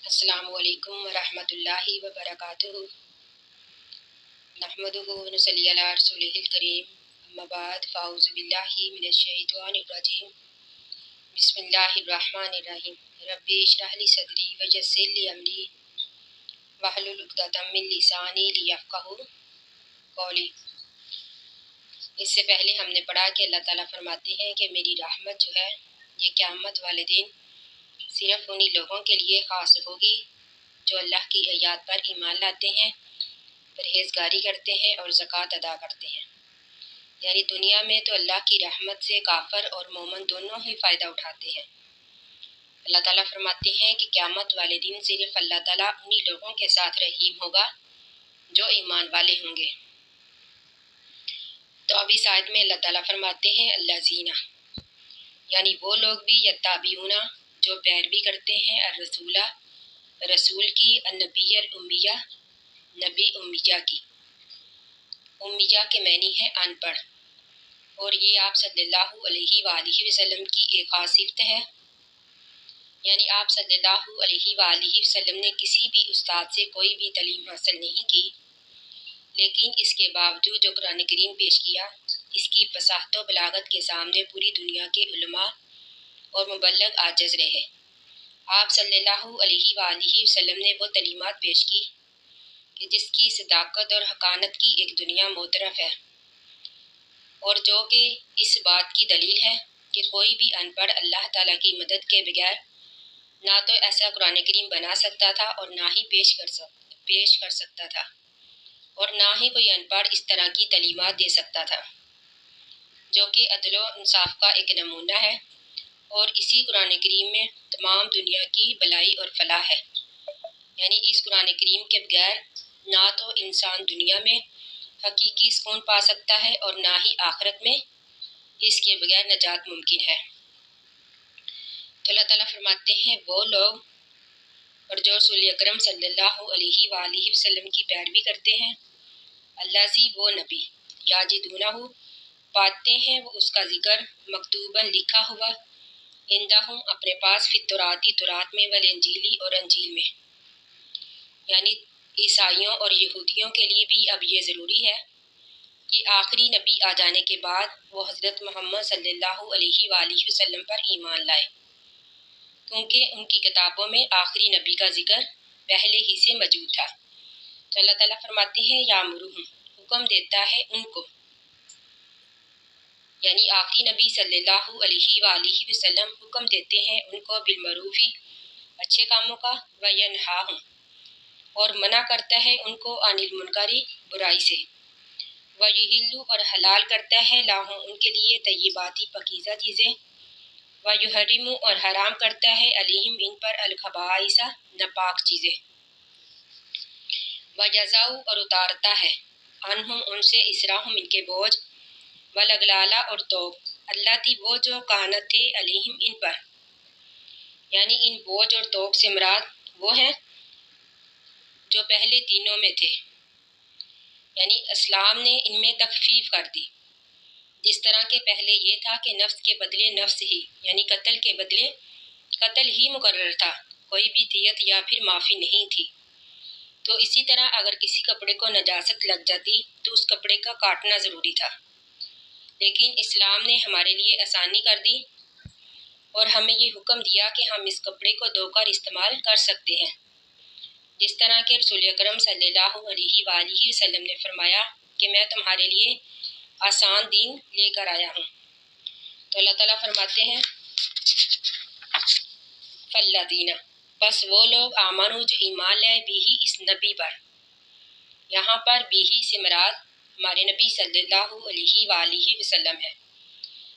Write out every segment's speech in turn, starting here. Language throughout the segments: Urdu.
السلام علیکم ورحمۃ اللہ وبرکاتہ۔ نحمدہ ونصلی علی رسولہ الکریم، اما بعد فاعوذ باللہ من الشیطان الرجیم، بسم اللہ الرحمن الرحیم۔ رب اشرح لی صدری ویسر لی امری واحلل عقدۃ من لسانی لیفقہوا قولی۔ اس سے پہلے ہم نے پڑھا کہ اللہ تعالیٰ فرماتے ہیں کہ میری رحمت جو ہے یہ قیامت والے دن صرف انہی لوگوں کے لیے خاص ہوگی جو اللہ کی آیات پر ایمان لاتے ہیں، پرہیزگاری کرتے ہیں اور زکوٰۃ ادا کرتے ہیں۔ یعنی دنیا میں تو اللہ کی رحمت سے کافر اور مومن دونوں ہی فائدہ اٹھاتے ہیں۔ اللہ تعالیٰ فرماتے ہیں کہ قیامت والے دن صرف اللہ تعالیٰ انہی لوگوں کے ساتھ رحیم ہوگا جو ایمان والے ہوں گے۔ تو اب اس آیت میں اللہ تعالیٰ فرماتے ہیں الذین، یعنی وہ لوگ بھی یتبعون جو پیروی کرتے ہیں الرسول، رسول کی، النبی الامیہ، نبی امیہ کی۔ امیہ کے معنی ہے ان پڑھ، اور یہ آپ صلی اللہ علیہ وآلہ وسلم کی ایک خاص صفت ہے۔ یعنی آپ صلی اللہ علیہ وآلہ وسلم نے کسی بھی استاد سے کوئی بھی تعلیم حاصل نہیں کی، لیکن اس کے باوجود جو قرآن کریم پیش کیا، اس کی فصاحت و بلاغت کے سامنے پوری دنیا کے علماء اور مبلغ عاجز رہے۔ آپ صلی اللہ علیہ وآلہ وسلم نے وہ تعلیمات پیش کی کہ جس کی صداقت اور حقانت کی ایک دنیا معترف ہے، اور جو کہ اس بات کی دلیل ہے کہ کوئی بھی ان پڑھ اللہ تعالیٰ کی مدد کے بغیر نہ تو ایسا قرآن کریم بنا سکتا تھا اور نہ ہی پیش کر سکتا تھا، اور نہ ہی کوئی ان پڑھ اس طرح کی تعلیمات دے سکتا تھا، جو کہ عدل و انصاف کا ایک نمونہ ہے۔ اور اسی قرآن کریم میں تمام دنیا کی بھلائی اور فلاح ہے۔ یعنی اس قرآن کریم کے بغیر نہ تو انسان دنیا میں حقیقی سکون پا سکتا ہے اور نہ ہی آخرت میں اس کے بغیر نجات ممکن ہے۔ تو اللہ تعالیٰ فرماتے ہیں وہ لوگ اور جو رسول اکرم صلی اللہ علیہ وآلہ وسلم کی پیروی کرتے ہیں، الذی وہ نبی، یجدونہ پاتے ہیں وہ اس کا ذکر مکتوباً لکھا ہوا، عندہم اپنے پاس فی التوراۃ تورات میں، والانجیل اور انجیل میں۔ یعنی عیسائیوں اور یہودیوں کے لیے بھی اب یہ ضروری ہے کہ آخری نبی آ جانے کے بعد وہ حضرت محمد صلی اللہ علیہ وآلہ وسلم پر ایمان لائے، کیونکہ ان کی کتابوں میں آخری نبی کا ذکر پہلے ہی سے موجود تھا۔ تو اللہ تعالیٰ فرماتے ہیں یامرہم، حکم دیتا ہے ان کو، یعنی آخری نبی صلی اللہ علیہ وآلہ وسلم حکم دیتے ہیں ان کو بالمعروف، اچھے کاموں کا، وینہاہم، اور منع کرتا ہے ان کو عن المنکر، برائی سے، ویحل، اور حلال کرتا ہے لہم ان کے لیے طیبات پاکیزہ چیزیں، ویحرم، اور حرام کرتا ہے علیہم ان پر الخبائث، ناپاک چیزیں، ویضع، اور اتارتا ہے عنہم ان سے اسرہم ان کے بوجھ، والاغلال، اور طوق، اللاتی وہ جو کانت تھے علیہم ان پر۔ یعنی ان بوجھ اور طوق سے مراد وہ ہیں جو پہلے دینوں میں تھے، یعنی اسلام نے ان میں تخفیف کر دی۔ جس طرح کہ پہلے یہ تھا کہ نفس کے بدلے نفس ہی، یعنی قتل کے بدلے قتل ہی مقرر تھا، کوئی بھی دیت یا پھر معافی نہیں تھی۔ تو اسی طرح اگر کسی کپڑے کو نجاست لگ جاتی تو اس کپڑے کا کاٹنا ضروری تھا، لیکن اسلام نے ہمارے لیے آسانی کر دی اور ہمیں یہ حکم دیا کہ ہم اس کپڑے کو دھو کر استعمال کر سکتے ہیں، جس طرح کہ رسول اکرم صلی اللہ علیہ وآلہ وسلم نے فرمایا کہ میں تمہارے لیے آسان دین لے کر آیا ہوں۔ تو اللہ تعالیٰ فرماتے ہیں فالذین، بس وہ لوگ آمنوا جو ایمان لائے بھی اس نبی پر۔ یہاں پر بھی سے مراد ہمارے نبی صلی اللہ علیہ وآلہ وسلم ہے۔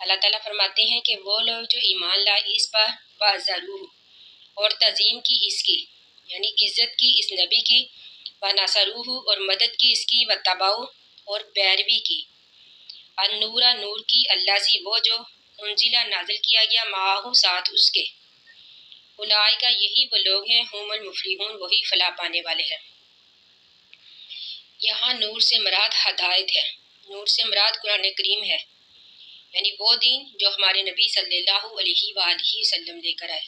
اللہ تعالیٰ فرماتے ہیں کہ وہ لوگ جو ایمان لائے اس پر، وعزروہ، اور تعظیم کی اس کی، یعنی عزت کی اس نبی کی، ونصروہ، اور مدد کی اس کی، واتبعوا، اور پیروی کی، النور، نور کی، الذی وہ جو انزل نازل کیا گیا، معہ ساتھ اس کے، اولئک یہی وہ لوگ ہیں، ہم المفلحون وہی فلاح پانے والے ہیں۔ یہاں نور سے مراد ہدایت ہے، نور سے مراد قرآن کریم ہے، یعنی وہ دین جو ہمارے نبی صلی اللہ علیہ وآلہ وسلم لے کر آئے۔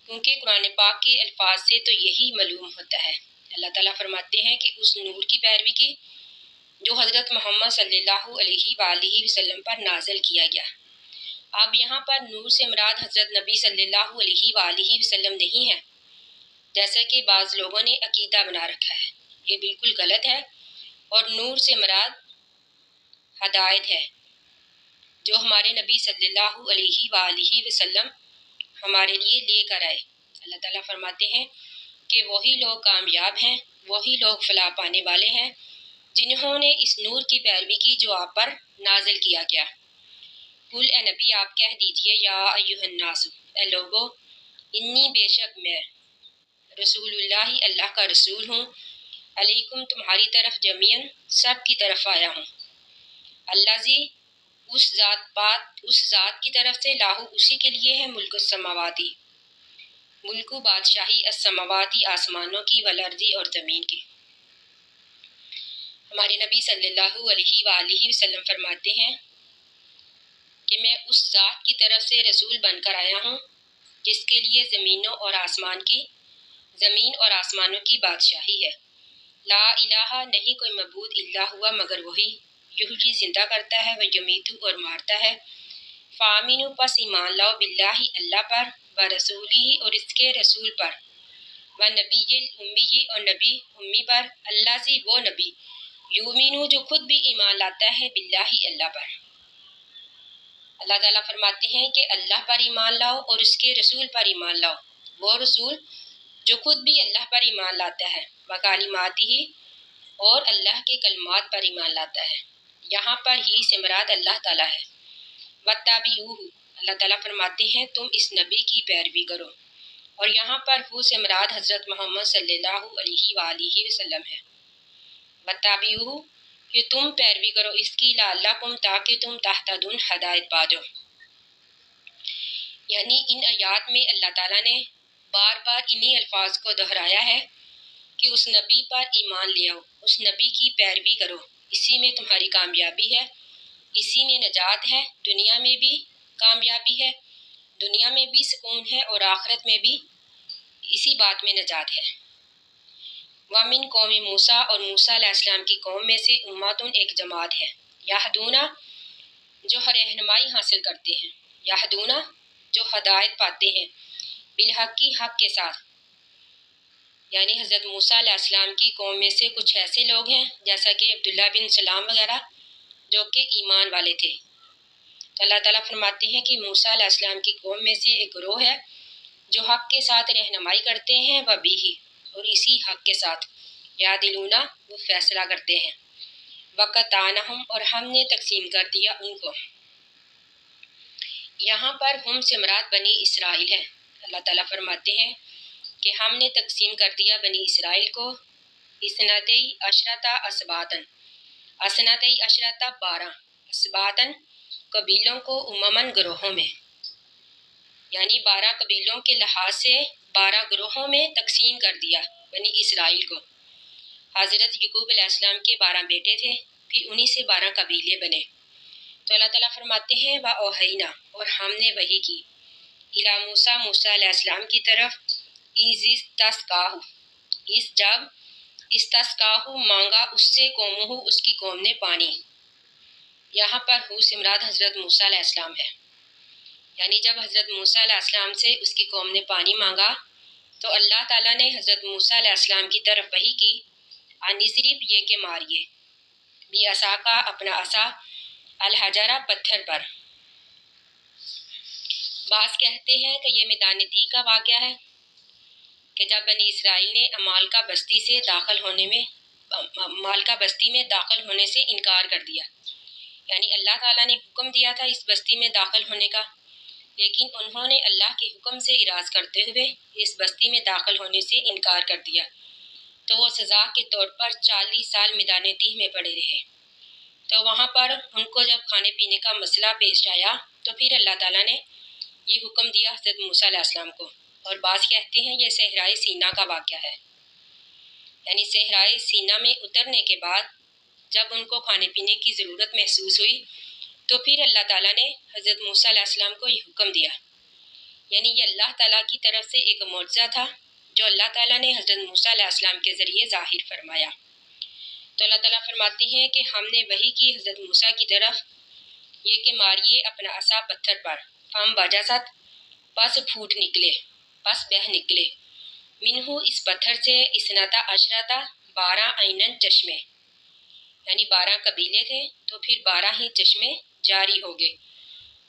کیونکہ قرآن پاک کے الفاظ سے تو یہی معلوم ہوتا ہے۔ اللہ تعالیٰ فرماتے ہیں کہ اس نور کی پیروی کی جو حضرت محمد صلی اللہ علیہ وآلہ وسلم پر نازل کیا گیا۔ اب یہاں پر نور سے مراد حضرت نبی صلی اللہ علیہ وآلہ وسلم نہیں ہے، جیسا کہ بعض لوگوں نے عقیدہ بنا رکھا ہے۔ یہ بالکل غلط ہے، اور نور سے مراد ہدایت ہے جو ہمارے نبی صلی اللہ علیہ وآلہ وسلم ہمارے لیے لے کر آئے۔ اللہ تعالیٰ فرماتے ہیں کہ وہی لوگ کامیاب ہیں، وہی لوگ فلاح پانے والے ہیں جنہوں نے اس نور کی پیروی کی جو آپ پر نازل کیا گیا۔ قل اے نبی آپ کہہ دیجئے یا ایھا الناس، اے لوگو، انی بے شک میں رسول اللہ اللہ کا رسول ہوں، علیکم تمہاری طرف جمیعاً سب کی طرف آیا ہوں۔ الذی اس ذات کی طرف سے لاہو اسی کے لیے ہے ملک السماواتی، ملک و بادشاہی السماواتی آسمانوں کی والارضی اور زمین کی۔ ہمارے نبی صلی اللہ علیہ وآلہ وسلم فرماتے ہیں کہ میں اس ذات کی طرف سے رسول بن کر آیا ہوں جس کے لیے زمین اور آسمانوں کی بادشاہی ہے۔ لا الہ نہیں کوئی معبود الا ہوا مگر وہی، یحیی زندہ کرتا ہے، و یمیت اور مارتا ہے۔ فآمنوا پس ایمان لاؤ باللہ اللہ پر، و رسولہ اور اس کے رسول پر، و نبی الامی اور نبی امی پر، الذی وہ نبی، یؤمن جو خود بھی ایمان لاتا ہے باللہ اللہ پر۔ اللہ تعالیٰ فرماتے ہیں کہ اللہ پر ایمان لاؤ اور اس کے رسول پر ایمان لاؤ، وہ رسول جو خود بھی اللہ پر ایمان لاتا ہے، وکلماتہ اور اللہ کے کلمات پر ایمان لاتا ہے۔ یہاں پر ہی سے مراد اللہ تعالیٰ ہے۔ واتبعوہ اللہ تعالیٰ فرماتے ہیں تم اس نبی کی پیروی کرو، اور یہاں پر ہو سے مراد حضرت محمد صلی اللہ علیہ وآلہ وسلم ہے۔ واتبعوہ کہ تم پیروی کرو اس کی، لعلکم تاکہ تم تہتدون ہدایت پا جاؤ۔ یعنی ان آیات میں اللہ تعالیٰ نے بار بار انہی الفاظ کو دہرایا ہے کہ اس نبی پر ایمان لے آؤ، اس نبی کی پیروی کرو، اسی میں تمہاری کامیابی ہے، اسی میں نجات ہے، دنیا میں بھی کامیابی ہے، دنیا میں بھی سکون ہے، اور آخرت میں بھی اسی بات میں نجات ہے۔ وَمِن قوم موسیٰ اور موسیٰ علیہ السلام کی قوم میں سے امتٌ ایک جماعت ہے، یہدون جو رہنمائی حاصل کرتے ہیں، یہدون جو ہدایت پاتے ہیں، بالحق کی حق کے ساتھ۔ یعنی حضرت موسیٰ علیہ السلام کی قوم میں سے کچھ ایسے لوگ ہیں جیسا کہ عبداللہ بن سلام وغیرہ جو کہ ایمان والے تھے۔ تو اللہ تعالیٰ فرماتے ہیں کہ موسیٰ علیہ السلام کی قوم میں سے ایک گروہ ہے جو حق کے ساتھ رہنمائی کرتے ہیں، وَبِهِ اور اسی حق کے ساتھ، یعدلون وہ فیصلہ کرتے ہیں، وَقَطَعْنَهُمْ اور ہم نے تقسیم کر دیا ان کو۔ یہاں پر ہم سے مراد بنی اسرائیل ہے۔ اللہ تعالیٰ فرماتے ہیں کہ ہم نے تقسیم کر دیا بنی اسرائیل کو اثنتی عشرۃ اسباطً، اثنتی عشرۃ 12 اسباطً قبیلوں کو، امماً گروہوں میں، یعنی 12 قبیلوں کے لحاظ سے 12 گروہوں میں تقسیم کر دیا بنی اسرائیل کو۔ حضرت یعقوب علیہ السلام کے 12 بیٹے تھے، پھر انہی سے 12 قبیلے بنے۔ تو اللہ تعالیٰ فرماتے ہیں وَأَوْحَيْنَا اور ہم نے وحی کی، اِلیٰ موسیٰ موسیٰ علیہ السلام کی طرف، اِذ اسْتَسْقَاهُ اس جب اسْتَسْقَاهُ مانگا اس سے قومہ اس کی قوم نے پانی۔ یہاں پر ہو سے مراد حضرت موسیٰ علیہ السلام ہے، یعنی جب حضرت موسیٰ علیہ السلام سے اس کی قوم نے پانی مانگا تو اللہ تعالیٰ نے حضرت موسیٰ علیہ السلام کی طرف وحی کی، صرف یہ کہ ماریے بعصاک اپنا عصا، الحجر پتھر پر۔ بعض کہتے ہیں کہ یہ میدان دی کا واقعہ ہے کہ جب بنی اسرائیل نے مالکہ بستی میں داخل ہونے سے انکار کر دیا، یعنی اللہ تعالیٰ نے حکم دیا تھا اس بستی میں داخل ہونے کا، لیکن انہوں نے اللہ کے حکم سے اعراض کرتے ہوئے اس بستی میں داخل ہونے سے انکار کر دیا، تو وہ سزا کے طور پر 40 سال میدان تیہ میں پڑے رہے۔ تو وہاں پر ان کو جب کھانے پینے کا مسئلہ پیش آیا تو پھر اللہ تعالیٰ نے یہ حکم دیا حضرت موسیٰ علیہ السلام کو، اور بعض کہتے ہیں یہ صحرائے سینا کا واقعہ ہے، یعنی صحرائے سینا میں اترنے کے بعد جب ان کو کھانے پینے کی ضرورت محسوس ہوئی تو پھر اللہ تعالیٰ نے حضرت موسیٰ علیہ السلام کو یہ حکم دیا یعنی یہ اللہ تعالیٰ کی طرف سے ایک معجزہ تھا جو اللہ تعالیٰ نے حضرت موسیٰ علیہ السلام کے ذریعے ظاہر فرمایا۔ تو اللہ تعالیٰ فرماتے ہیں کہ ہم نے وحی کی حضرت موسیٰ کی طرف یہ کہ ماریے اپنا عصا پتھر پر، فم بجست، پس پھوٹ نکلے، پس بہہ نکلے، منہو اس پتھر سے، اسنتا عشرتا 12 عینن چشمے، یعنی 12 قبیلے تھے تو پھر 12 ہی چشمے جاری ہو گئے۔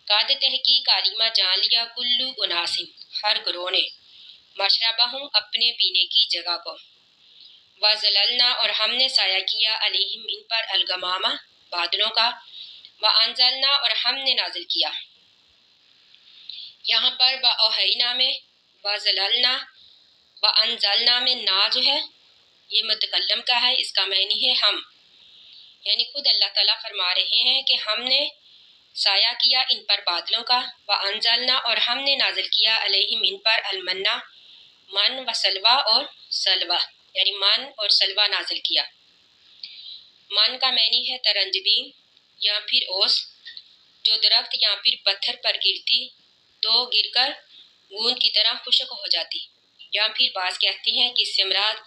قد تحقیق عالمہ جان لیا کلو اناسم، ہر گروہ نے، مشربہم اپنے پینے کی جگہ کو، وَظَلَلْنَا اور ہم نے سایہ کیا علیہم ان پر الغمامہ بادلوں کا، وَأَنزَلْنَا اور ہم نے نازل کیا۔ یہاں پر وَأَوْحَيْنَا میں، وَظَلَلْنَا، وَأَنزَلْنَا میں نا جو ہے یہ متکلم کا ہے، اس کا معنی ہے ہم، یعنی خود اللہ تعالیٰ فرما رہے ہیں کہ ہم نے سایہ کیا ان پر بادلوں کا، وَأَنزَلْنَا اور ہم نے نازل کیا علیہم ان پر المنّا من و سلوہ اور سلوہ، یعنی من اور سلوہ نازل کیا۔ من کا معنی ہے ترنجبین یا پھر اوس، جو درخت یا پھر پتھر پر گرتی تو گر کر گوند کی طرح خشک ہو جاتی، یا پھر بعض کہتے ہیں کہ اس سے مراد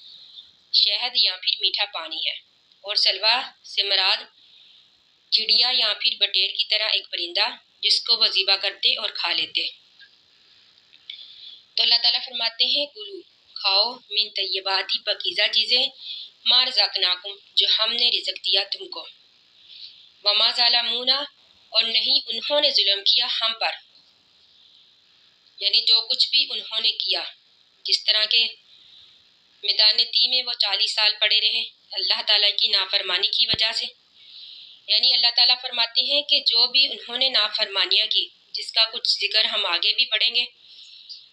شہد یا پھر میٹھا پانی ہے، اور سلوہ سے مراد چڑیا یا پھر بٹیر کی طرح ایک پرندہ جس کو وہ ذبح کرتے اور کھا لیتے۔ تو اللہ تعالیٰ فرماتے ہیں کلو کھاؤ من طیباتی پاکیزہ چیزیں، ما رزقناکم جو ہم نے رزق دیا تم کو، وما ظلمونا اور نہیں انہوں نے ظلم کیا ہم پر، یعنی جو کچھ بھی انہوں نے کیا، جس طرح کے میدان تی میں وہ 40 سال پڑے رہے اللہ تعالیٰ کی نافرمانی کی وجہ سے، یعنی اللہ تعالیٰ فرماتے ہیں کہ جو بھی انہوں نے نافرمانیاں کی، جس کا کچھ ذکر ہم آگے بھی پڑھیں گے،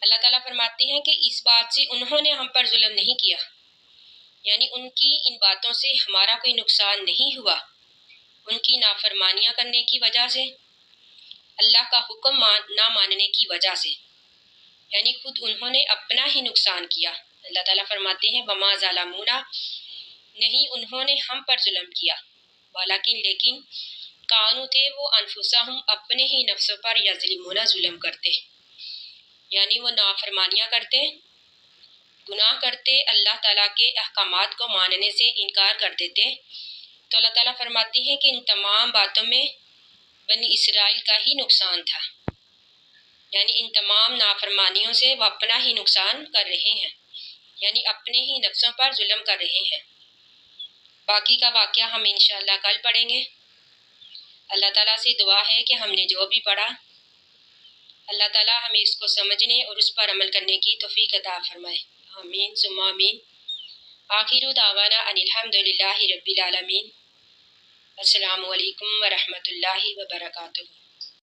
اللہ تعالیٰ فرماتے ہیں کہ اس بات سے انہوں نے ہم پر ظلم نہیں کیا، یعنی ان کی ان باتوں سے ہمارا کوئی نقصان نہیں ہوا، ان کی نافرمانیاں کرنے کی وجہ سے، اللہ کا حکم نہ ماننے کی وجہ سے، یعنی خود انہوں نے اپنا ہی نقصان کیا۔ اللہ تعالیٰ فرماتے ہیں وما ظلمونا نہیں انہوں نے ہم پر ظلم کیا، ولیکن لیکن کانو تھے وہ انفسہم اپنے ہی نفسوں پر یظلمون ظلم کرتے، یعنی وہ نافرمانیاں کرتے، گناہ کرتے، اللہ تعالیٰ کے احکامات کو ماننے سے انکار کر دیتے۔ تو اللہ تعالیٰ فرماتے ہیں کہ ان تمام باتوں میں بنی اسرائیل کا ہی نقصان تھا، یعنی ان تمام نافرمانیوں سے وہ اپنا ہی نقصان کر رہے ہیں، یعنی اپنے ہی نفسوں پر ظلم کر رہے ہیں۔ باقی کا واقعہ ہم انشاءاللہ کل پڑھیں گے۔ اللہ تعالیٰ سے دعا ہے کہ ہم نے جو بھی پڑھا اللہ تعالیٰ ہمیں اس کو سمجھنے اور اس پر عمل کرنے کی توفیق عطا فرمائے، آمین ثم آمین۔ آخر دعوانا ان الحمدللہ رب العالمین۔ السلام علیکم ورحمۃ اللہ وبرکاتہ۔